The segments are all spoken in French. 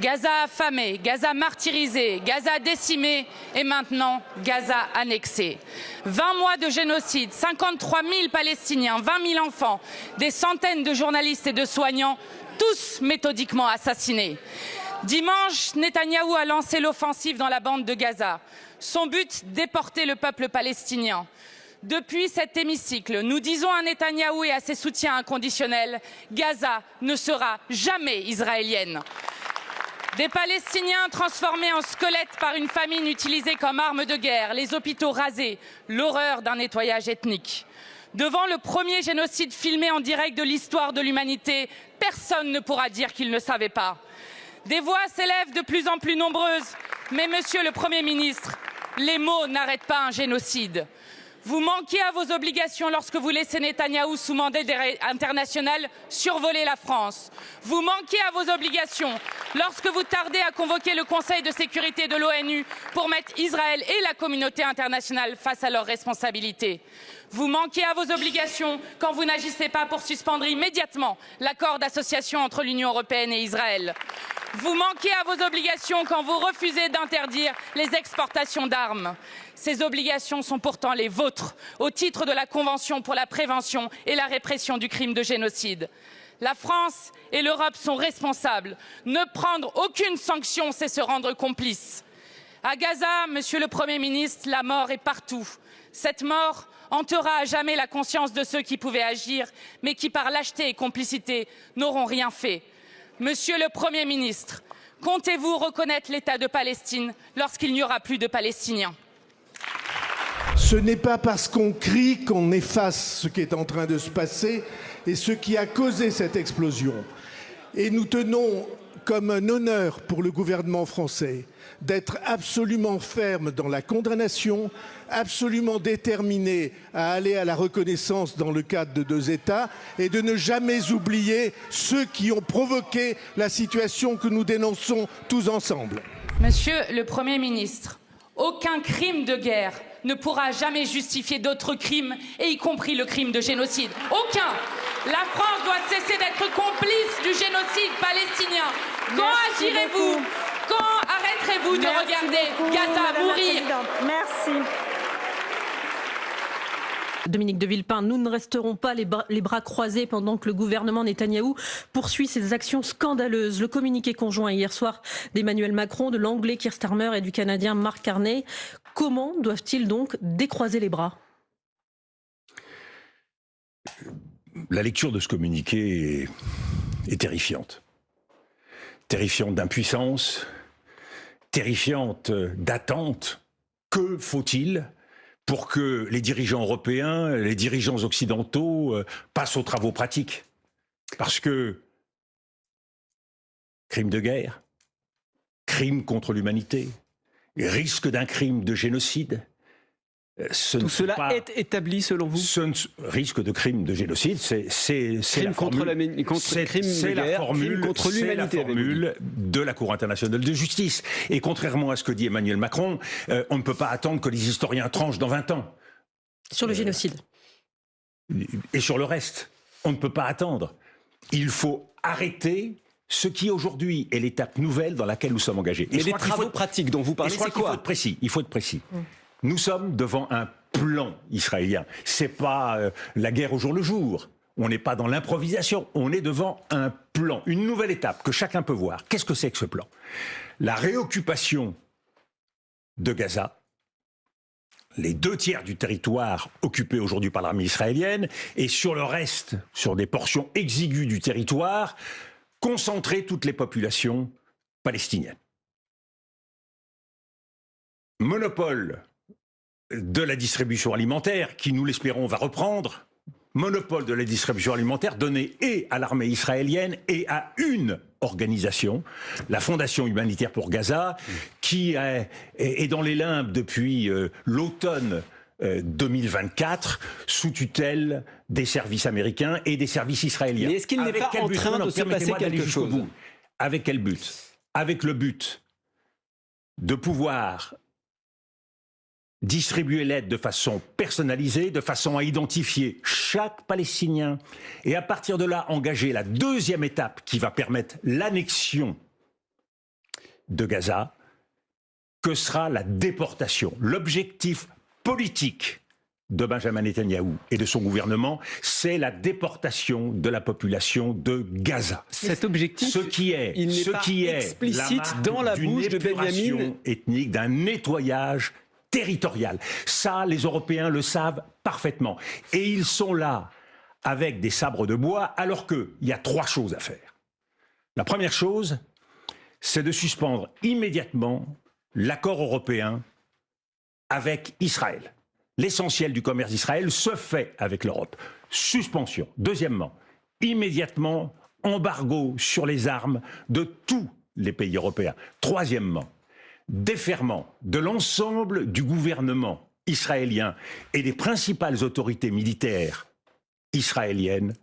Gaza affamé, Gaza martyrisé, Gaza décimé et maintenant Gaza annexé. 20 mois de génocide, 53 000 Palestiniens, 20 000 enfants, des centaines de journalistes et de soignants, tous méthodiquement assassinés. Dimanche, Netanyahou a lancé l'offensive dans la bande de Gaza. Son but, déporter le peuple palestinien. Depuis cet hémicycle, nous disons à Netanyahou et à ses soutiens inconditionnels, Gaza ne sera jamais israélienne. Des Palestiniens transformés en squelettes par une famine utilisée comme arme de guerre, les hôpitaux rasés, l'horreur d'un nettoyage ethnique. Devant le premier génocide filmé en direct de l'histoire de l'humanité, personne ne pourra dire qu'il ne savait pas. Des voix s'élèvent de plus en plus nombreuses, mais Monsieur le Premier ministre, les mots n'arrêtent pas un génocide. Vous manquez à vos obligations lorsque vous laissez Netanyahou sous mandat international survoler la France. Vous manquez à vos obligations lorsque vous tardez à convoquer le Conseil de sécurité de l'ONU pour mettre Israël et la communauté internationale face à leurs responsabilités. Vous manquez à vos obligations quand vous n'agissez pas pour suspendre immédiatement l'accord d'association entre l'Union européenne et Israël. Vous manquez à vos obligations quand vous refusez d'interdire les exportations d'armes. Ces obligations sont pourtant les vôtres, au titre de la Convention pour la prévention et la répression du crime de génocide. La France et l'Europe sont responsables. Ne prendre aucune sanction, c'est se rendre complice. À Gaza, Monsieur le Premier ministre, la mort est partout. Cette mort hantera à jamais la conscience de ceux qui pouvaient agir, mais qui, par lâcheté et complicité, n'auront rien fait. Monsieur le Premier ministre, comptez-vous reconnaître l'État de Palestine lorsqu'il n'y aura plus de Palestiniens? Ce n'est pas parce qu'on crie qu'on efface ce qui est en train de se passer et ce qui a causé cette explosion. Et nous tenons comme un honneur pour le gouvernement français d'être absolument ferme dans la condamnation, absolument déterminé à aller à la reconnaissance dans le cadre de 2 États et de ne jamais oublier ceux qui ont provoqué la situation que nous dénonçons tous ensemble. Monsieur le Premier ministre, aucun crime de guerre ne pourra jamais justifier d'autres crimes, et y compris le crime de génocide. Aucun. La France doit cesser d'être complice du génocide palestinien. Quand agirez-vous? Quand arrêterez-vous de regarder Gaza mourir? Merci. Dominique de Villepin, nous ne resterons pas les bras croisés pendant que le gouvernement Netanyahou poursuit ses actions scandaleuses. Le communiqué conjoint hier soir d'Emmanuel Macron, de l'anglais Keir Starmer et du canadien Mark Carney. Comment doivent-ils donc décroiser les bras? La lecture de ce communiqué est terrifiante. Terrifiante d'impuissance, terrifiante d'attente. Que faut-il pour que les dirigeants européens, les dirigeants occidentaux passent aux travaux pratiques? Parce que crime de guerre, crime contre l'humanité, risque d'un crime de génocide. Tout cela est établi selon vous? Risque de crime de génocide, c'est la formule de la Cour internationale de justice. Et contrairement à ce que dit Emmanuel Macron, on ne peut pas attendre que les historiens tranchent dans 20 ans. Sur le génocide. Et sur le reste, on ne peut pas attendre. Il faut arrêter ce qui aujourd'hui est l'étape nouvelle dans laquelle nous sommes engagés. Mais les travaux pratiques dont vous parlez, c'est quoi? Il faut être précis. Nous sommes devant un plan israélien. C'est pas la guerre au jour le jour. On n'est pas dans l'improvisation. On est devant un plan, une nouvelle étape que chacun peut voir. Qu'est-ce que c'est que ce plan? La réoccupation de Gaza, les 2/3 du territoire occupé aujourd'hui par l'armée israélienne, et sur le reste, sur des portions exiguës du territoire, concentrer toutes les populations palestiniennes. Monopole de la distribution alimentaire, qui, nous l'espérons, va reprendre. Monopole de la distribution alimentaire donné et à l'armée israélienne et à une organisation, la Fondation humanitaire pour Gaza, qui est dans les limbes depuis l'automne 2024, sous tutelle des services américains et des services israéliens. Mais est-ce qu'il n'est pas en train de se passer quelque chose? Avec quel but? Avec le but de pouvoir distribuer l'aide de façon personnalisée, de façon à identifier chaque Palestinien et à partir de là engager la deuxième étape qui va permettre l'annexion de Gaza que sera la déportation. L'objectif politique de Benjamin Netanyahou et de son gouvernement, c'est la déportation de la population de Gaza. Cet objectif, ce qui est explicite dans la bouche de Benjamin ethnique, d'un nettoyage territorial. Ça, les Européens le savent parfaitement. Et ils sont là avec des sabres de bois, alors qu'il y a 3 choses à faire. La première chose, c'est de suspendre immédiatement l'accord européen avec Israël. L'essentiel du commerce d'Israël se fait avec l'Europe. Suspension. Deuxièmement, immédiatement, embargo sur les armes de tous les pays européens. Troisièmement, déferment de l'ensemble du gouvernement israélien et des principales autorités militaires israéliennes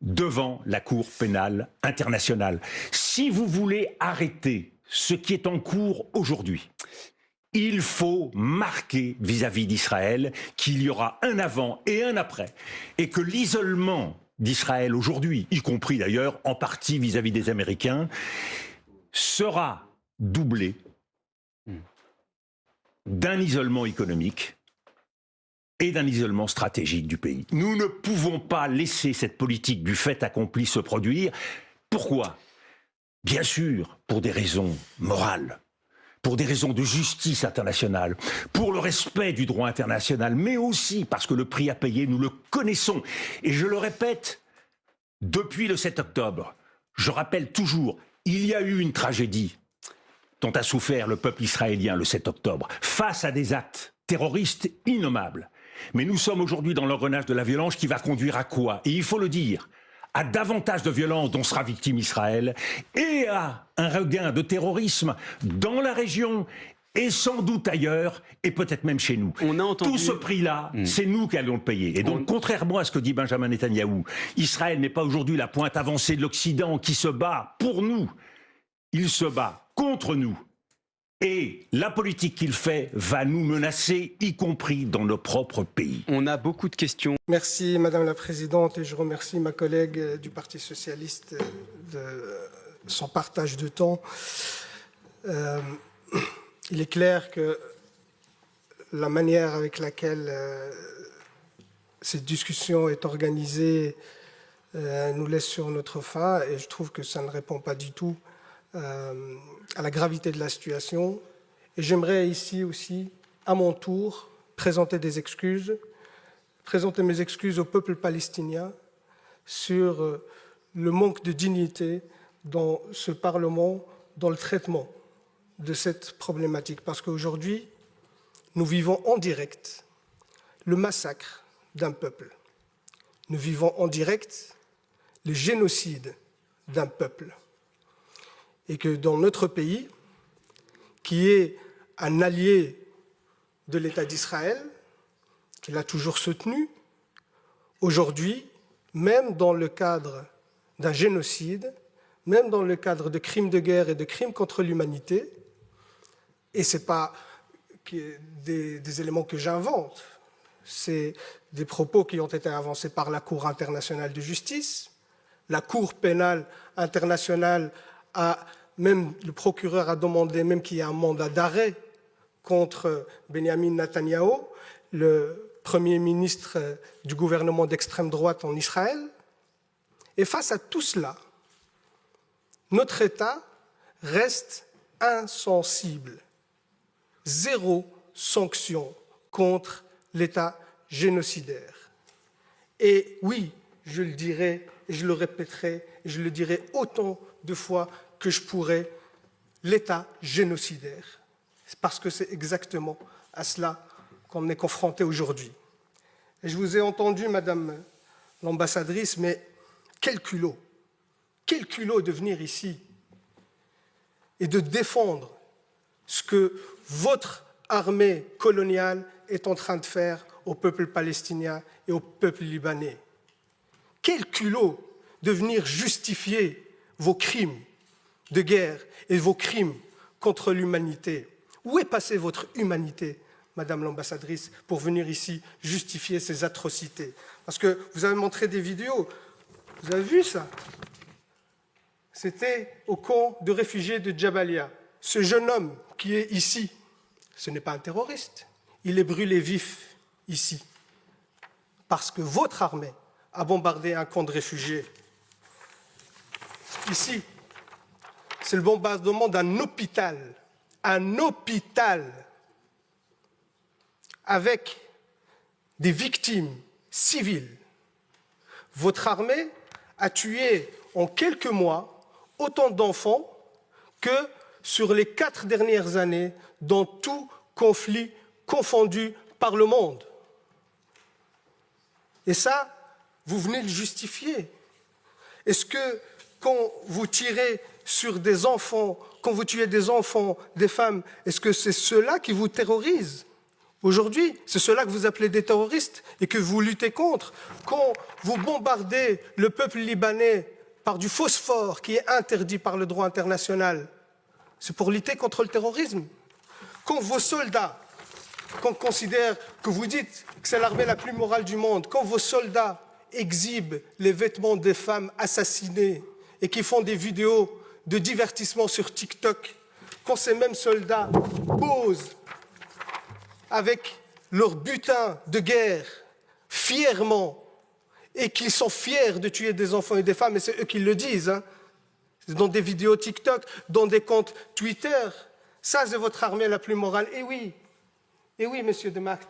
devant la Cour pénale internationale. Si vous voulez arrêter ce qui est en cours aujourd'hui, il faut marquer vis-à-vis d'Israël qu'il y aura un avant et un après, et que l'isolement d'Israël aujourd'hui, y compris d'ailleurs en partie vis-à-vis des Américains, sera doublé d'un isolement économique et d'un isolement stratégique du pays. Nous ne pouvons pas laisser cette politique du fait accompli se produire. Pourquoi ? Bien sûr, pour des raisons morales, pour des raisons de justice internationale, pour le respect du droit international, mais aussi parce que le prix à payer, nous le connaissons. Et je le répète, depuis le 7 octobre, je rappelle toujours, il y a eu une tragédie dont a souffert le peuple israélien le 7 octobre, face à des actes terroristes innommables. Mais nous sommes aujourd'hui dans l'engrenage de la violence qui va conduire à quoi ? Et il faut le dire, à davantage de violence dont sera victime Israël et à un regain de terrorisme dans la région et sans doute ailleurs et peut-être même chez nous. On a entendu... Tout ce prix-là, c'est nous qui allons le payer. Et donc, contrairement à ce que dit Benjamin Netanyahou, Israël n'est pas aujourd'hui la pointe avancée de l'Occident qui se bat pour nous. Il se bat contre nous. Et la politique qu'il fait va nous menacer, y compris dans nos propres pays. On a beaucoup de questions. Merci Madame la Présidente et je remercie ma collègue du Parti Socialiste de son partage de temps. Il est clair que la manière avec laquelle cette discussion est organisée nous laisse sur notre faim et je trouve que ça ne répond pas du tout à la gravité de la situation. Et j'aimerais ici aussi, à mon tour, présenter mes excuses au peuple palestinien sur le manque de dignité dans ce Parlement, dans le traitement de cette problématique. Parce qu'aujourd'hui, nous vivons en direct le massacre d'un peuple. Nous vivons en direct le génocide d'un peuple. Et que dans notre pays, qui est un allié de l'État d'Israël, qui l'a toujours soutenu, aujourd'hui, même dans le cadre d'un génocide, même dans le cadre de crimes de guerre et de crimes contre l'humanité, et ce n'est pas des éléments que j'invente, c'est des propos qui ont été avancés par la Cour internationale de justice, la Cour pénale internationale même le procureur a demandé même qu'il y ait un mandat d'arrêt contre Benjamin Netanyahou, le Premier ministre du gouvernement d'extrême droite en Israël. Et face à tout cela, notre État reste insensible. Zéro sanction contre l'État génocidaire. Et oui, je le dirai, et je le répéterai, et je le dirai autant de fois que je pourrai, l'État génocidaire. Parce que c'est exactement à cela qu'on est confronté aujourd'hui. Et je vous ai entendu, Madame l'ambassadrice, mais quel culot de venir ici et de défendre ce que votre armée coloniale est en train de faire au peuple palestinien et au peuple libanais. Quel culot de venir justifier vos crimes de guerre et vos crimes contre l'humanité. Où est passée votre humanité, Madame l'ambassadrice, pour venir ici justifier ces atrocités? Parce que vous avez montré des vidéos, vous avez vu ça? C'était au camp de réfugiés de Jabalia. ce jeune homme qui est ici, ce n'est pas un terroriste. Il est brûlé vif ici, parce que votre armée a bombardé un camp de réfugiés. Ici, c'est le bombardement d'un hôpital, avec des victimes civiles. Votre armée a tué en quelques mois autant d'enfants que sur les 4 dernières années dans tout conflit confondu par le monde. Et ça, vous venez le justifier. Est-ce que quand vous tirez sur des enfants, quand vous tuez des enfants, des femmes, est-ce que c'est ceux-là qui vous terrorisent? Aujourd'hui, c'est ceux-là que vous appelez des terroristes et que vous luttez contre. Quand vous bombardez le peuple libanais par du phosphore qui est interdit par le droit international, c'est pour lutter contre le terrorisme. Quand vos soldats, qu'on considère que vous dites que c'est l'armée la plus morale du monde, quand vos soldats exhibent les vêtements des femmes assassinées et qui font des vidéos de divertissement sur TikTok, quand ces mêmes soldats posent avec leur butin de guerre fièrement et qu'ils sont fiers de tuer des enfants et des femmes, et c'est eux qui le disent, hein, dans des vidéos TikTok, dans des comptes Twitter, ça c'est votre armée la plus morale. Et oui, monsieur de Macht,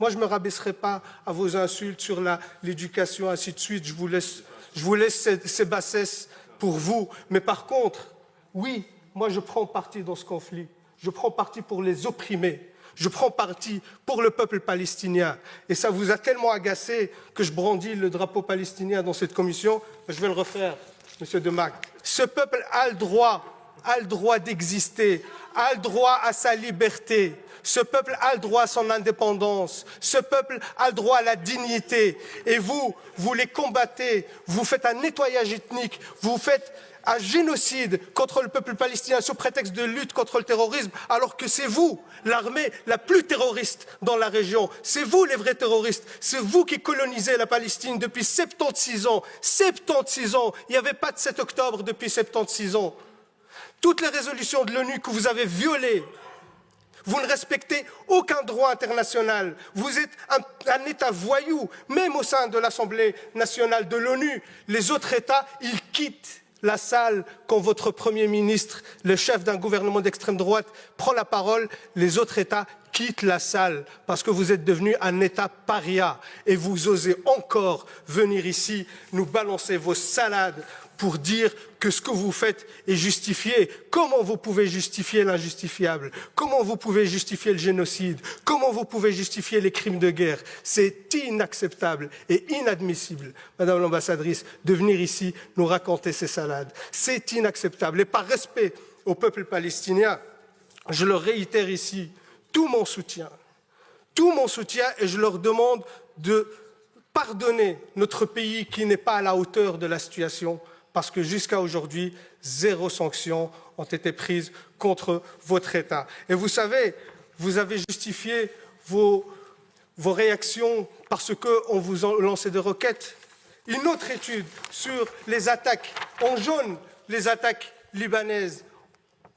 moi je ne me rabaisserai pas à vos insultes sur l'éducation, ainsi de suite, je vous laisse ces bassesses pour vous, mais par contre, oui, moi je prends parti dans ce conflit, je prends parti pour les opprimés. Je prends parti pour le peuple palestinien. Et ça vous a tellement agacé que je brandis le drapeau palestinien dans cette commission. Je vais le refaire, monsieur de Macht. Ce peuple a le droit d'exister, a le droit à sa liberté. Ce peuple a le droit à son indépendance. Ce peuple a le droit à la dignité. Et vous les combattez. Vous faites un nettoyage ethnique. Vous faites un génocide contre le peuple palestinien sous prétexte de lutte contre le terrorisme, alors que c'est vous, l'armée la plus terroriste dans la région. C'est vous les vrais terroristes. C'est vous qui colonisez la Palestine depuis 76 ans. 76 ans. Il n'y avait pas de 7 octobre depuis 76 ans. Toutes les résolutions de l'ONU que vous avez violées, vous ne respectez aucun droit international. Vous êtes un État voyou, même au sein de l'Assemblée nationale de l'ONU. Les autres États, ils quittent la salle quand votre Premier ministre, le chef d'un gouvernement d'extrême droite, prend la parole. Les autres États quittent la salle parce que vous êtes devenu un État paria et vous osez encore venir ici nous balancer vos salades pour dire que ce que vous faites est justifié. Comment vous pouvez justifier l'injustifiable? Comment vous pouvez justifier le génocide? Comment vous pouvez justifier les crimes de guerre? C'est inacceptable et inadmissible, Madame l'ambassadrice, de venir ici nous raconter ces salades. C'est inacceptable. Et par respect au peuple palestinien, je leur réitère ici tout mon soutien, et je leur demande de pardonner notre pays qui n'est pas à la hauteur de la situation, parce que jusqu'à aujourd'hui, 0 sanctions ont été prises contre votre État. Et vous savez, vous avez justifié vos réactions parce qu'on vous a lancé des roquettes. Une autre étude sur les attaques en jaune, les attaques libanaises,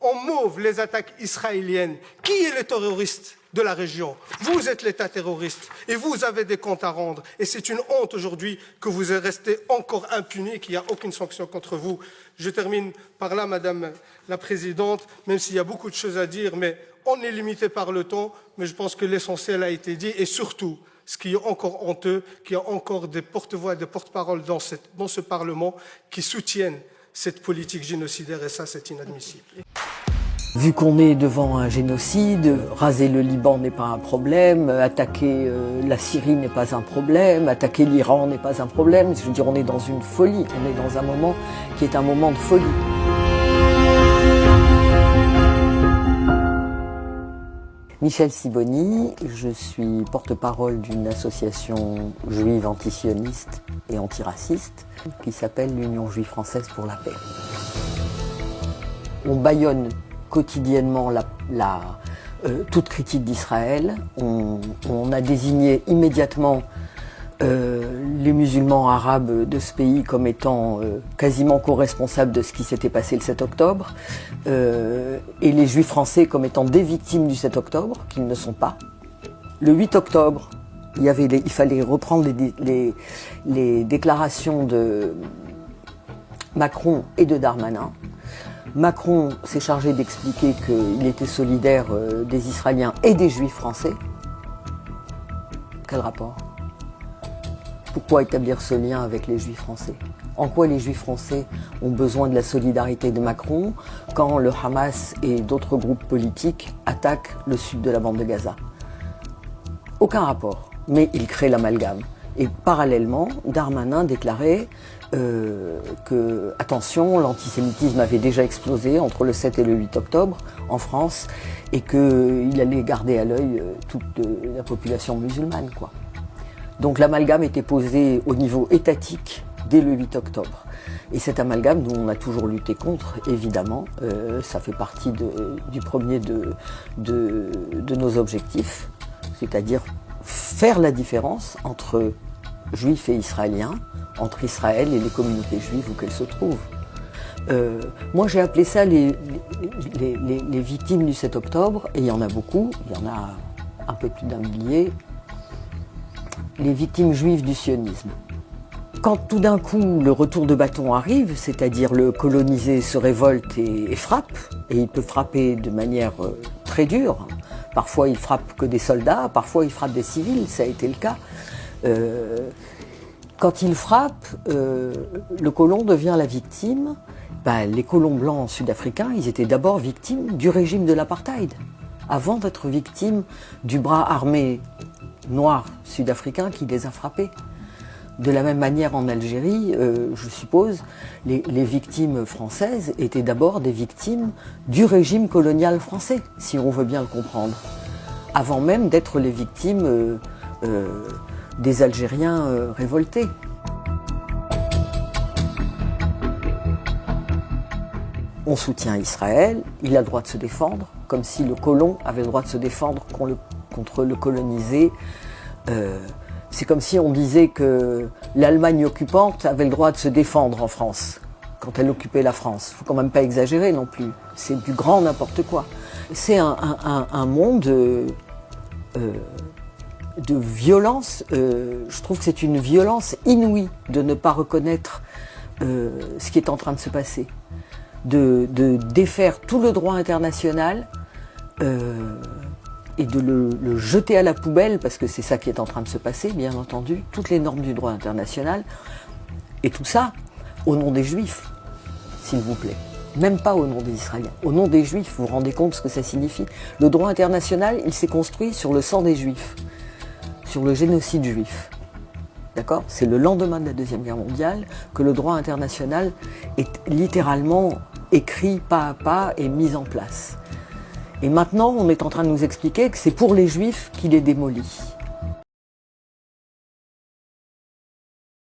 en mauve, les attaques israéliennes. Qui est le terroriste de la région? Vous êtes l'État terroriste et vous avez des comptes à rendre. Et c'est une honte aujourd'hui que vous êtes resté encore impuni, qu'il n'y a aucune sanction contre vous. Je termine par là, Madame la Présidente, même s'il y a beaucoup de choses à dire, mais on est limité par le temps, mais je pense que l'essentiel a été dit. Et surtout, ce qui est encore honteux, qu'il y a encore des porte-voix et des porte-paroles dans ce Parlement qui soutiennent cette politique génocidaire, et ça, c'est inadmissible. Vu qu'on est devant un génocide, raser le Liban n'est pas un problème, attaquer la Syrie n'est pas un problème, attaquer l'Iran n'est pas un problème. Je veux dire, on est dans une folie, on est dans un moment qui est un moment de folie. Michel Sibony, je suis porte-parole d'une association juive antisioniste et antiraciste qui s'appelle l'Union juive française pour la paix. On bâillonne quotidiennement toute critique d'Israël. On a désigné immédiatement les musulmans arabes de ce pays comme étant quasiment co-responsables de ce qui s'était passé le 7 octobre, et les juifs français comme étant des victimes du 7 octobre, qu'ils ne sont pas. Le 8 octobre, il fallait reprendre les déclarations de Macron et de Darmanin. Macron s'est chargé d'expliquer qu'il était solidaire des Israéliens et des Juifs français. Quel rapport ? Pourquoi établir ce lien avec les Juifs français ? En quoi les Juifs français ont besoin de la solidarité de Macron quand le Hamas et d'autres groupes politiques attaquent le sud de la bande de Gaza ? Aucun rapport, mais il crée l'amalgame. Et parallèlement, Darmanin déclarait que, attention, l'antisémitisme avait déjà explosé entre le 7 et le 8 octobre en France et qu'il allait garder à l'œil toute la population musulmane, quoi. Donc l'amalgame était posé au niveau étatique dès le 8 octobre. Et cet amalgame, nous, on a toujours lutté contre, évidemment. Ça fait partie du premier de nos objectifs, c'est-à-dire faire la différence entre juifs et israéliens, entre Israël et les communautés juives où qu'elles se trouvent. Moi, j'ai appelé ça les victimes du 7 octobre, et il y en a beaucoup, il y en a un peu plus d'1 millier, les victimes juives du sionisme. Quand tout d'un coup le retour de bâton arrive, c'est-à-dire le colonisé se révolte et frappe, et il peut frapper de manière très dure, parfois il frappe que des soldats, parfois il frappe des civils, ça a été le cas. Quand il frappe, le colon devient la victime. Les colons blancs sud-africains, ils étaient d'abord victimes du régime de l'apartheid, avant d'être victimes du bras armé noir sud-africain qui les a frappés. De la même manière en Algérie, je suppose, les victimes françaises étaient d'abord des victimes du régime colonial français, si on veut bien le comprendre, avant même d'être les victimes des Algériens révoltés. On soutient Israël, il a le droit de se défendre, comme si le colon avait le droit de se défendre contre le colonisé. C'est comme si on disait que l'Allemagne occupante avait le droit de se défendre en France, quand elle occupait la France. Il ne faut quand même pas exagérer non plus, c'est du grand n'importe quoi. C'est un monde de violence. Je trouve que c'est une violence inouïe de ne pas reconnaître ce qui est en train de se passer, de défaire tout le droit international et de le jeter à la poubelle, parce que c'est ça qui est en train de se passer, bien entendu, toutes les normes du droit international, et tout ça au nom des Juifs, s'il vous plaît. Même pas au nom des Israéliens, au nom des Juifs. Vous vous rendez compte ce que ça signifie ? Le droit international, il s'est construit sur le sang des Juifs, sur le génocide juif. D'accord ? C'est le lendemain de la Deuxième Guerre mondiale que le droit international est littéralement écrit pas à pas et mis en place. Et maintenant, on est en train de nous expliquer que c'est pour les Juifs qu'il est démoli.